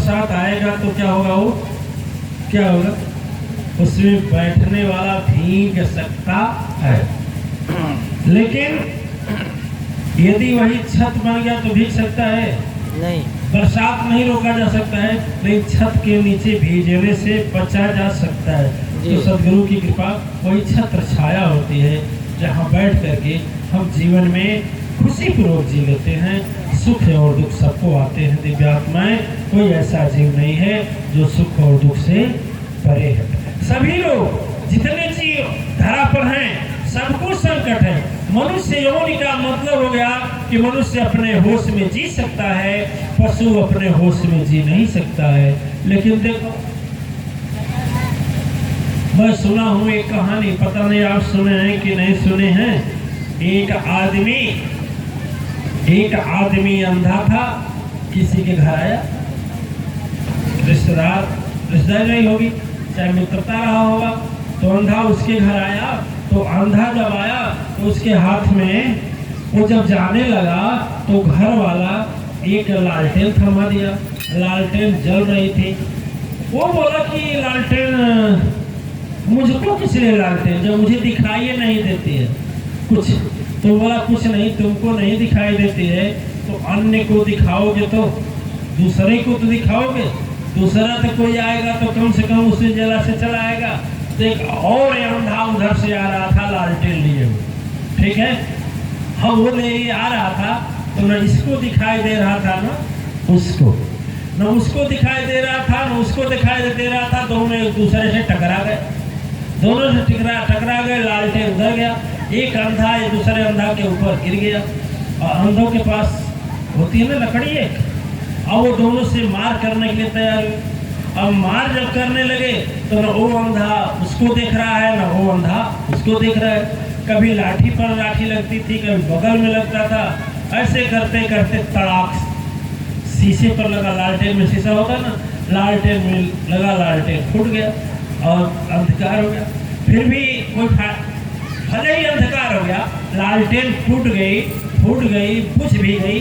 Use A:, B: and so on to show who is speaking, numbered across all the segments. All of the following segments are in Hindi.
A: बरसात आएगा तो क्या होगा, वो क्या होगा, उसमें बैठने वाला भीग सकता है। लेकिन यदि वही छत बन गया तो भीग सकता है
B: नहीं।
A: बरसात नहीं रोका जा सकता है, लेकिन छत के नीचे भीजने से बचा जा सकता है। तो सदगुरु की कृपा वही छत्र छाया होती है जहाँ बैठ करके हम जीवन में खुशी पूर्वक जी लेते हैं। सुख और दुख सबको आते हैं दिव्यात्माएं, कोई ऐसा जीव नहीं है जो सुख और दुख से परे है। सभी लोग जितने जीव धरा पर हैं सबको संकट है। मनुष्य योनि का मतलब हो गया कि मनुष्य अपने होश में जी सकता है, पशु अपने होश में जी नहीं सकता है। लेकिन देखो, मैं सुना हूं एक कहानी, पता नहीं आप सुने हैं कि नहीं सुने हैं। एक आदमी अंधा था, किसी के घर आया, रिश्तेदार नहीं होगी, चाहे मित्रता रहा होगा, तो अंधा उसके घर आया। तो अंधा जब आया तो उसके हाथ में, वो जब जाने लगा तो घर वाला एक लालटेन थमा दिया। लालटेन जल रही थी। वो बोला कि लालटेन मुझको किस लिए लालटेन, जब मुझे दिखाई नहीं देती है कुछ। तो बोला कुछ नहीं, तुमको नहीं दिखाई देती है तो अन्य को दिखाओगे तो दूसरे को तो दिखाओगे, दूसरा तो कोई आएगा तो कम से कम उसी जला से चला आएगा। तो एक और अंधा उधर से आ रहा था लालटेन लिए हुए, ठीक है। हम वो ले आ रहा था तो न इसको दिखाई दे रहा था ना उसको, न उसको दिखाई दे रहा था न उसको दिखाई दे रहा था। दोनों एक दूसरे से टकरा गए, दोनों से टकरा गए। लालटेन उधर गया, एक अंधा एक दूसरे अंधा के ऊपर गिर गया। और अंधों के पास होती है ना लकड़ी एक, और वो दोनों से मार करने के लिए तैयार हुए। अब मार जब करने लगे तो न वो अंधा उसको देख रहा है, न वो अंधा उसको देख रहा है। कभी लाठी पर लाठी लगती थी, कभी बगल में लगता था। ऐसे करते करते तड़ाक शीशे पर लगा, लालटेन में शीशा होता ना, लालटेन में लगा, लालटेन फूट गया और अंधकार हो गया। फिर भी कोई भले ही अंधकार हो गया, लालटेन फूट गई, बुझ भी गई।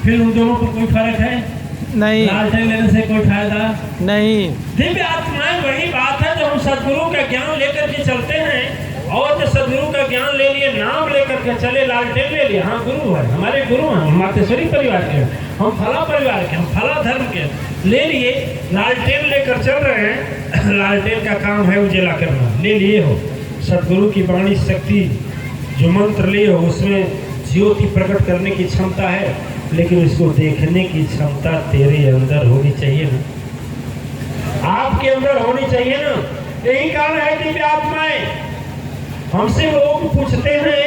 A: फिर उन दोनों को कोई फर्क है
B: नहीं,
A: लालटेन लेने से कोई फायदा
B: नहीं।
A: दिव्य आत्माएं वही बात है, जब हम सदगुरु का ज्ञान लेकर के चलते हैं। और जो सदगुरु का ज्ञान ले लिए, नाम लेकर के चले, लालटेन ले लिए, हाँ गुरु है, हमारे गुरु हैं, हम मातेश्वरी परिवार के, हम फला परिवार के, हम फला धर्म के, ले लिए लालटेन लेकर चल रहे हैं। लालटेन का काम है उजेला करना, ले लिए हो। सदगुरु की वाणी शक्ति जो मंत्र लिए हो उसमें ज्योति प्रकट करने की क्षमता है, लेकिन उसको देखने की क्षमता तेरे अंदर होनी चाहिए ना, आपके अंदर होनी चाहिए ना। यही कारण है दिव्य आत्माएं हमसे लोग पूछते हैं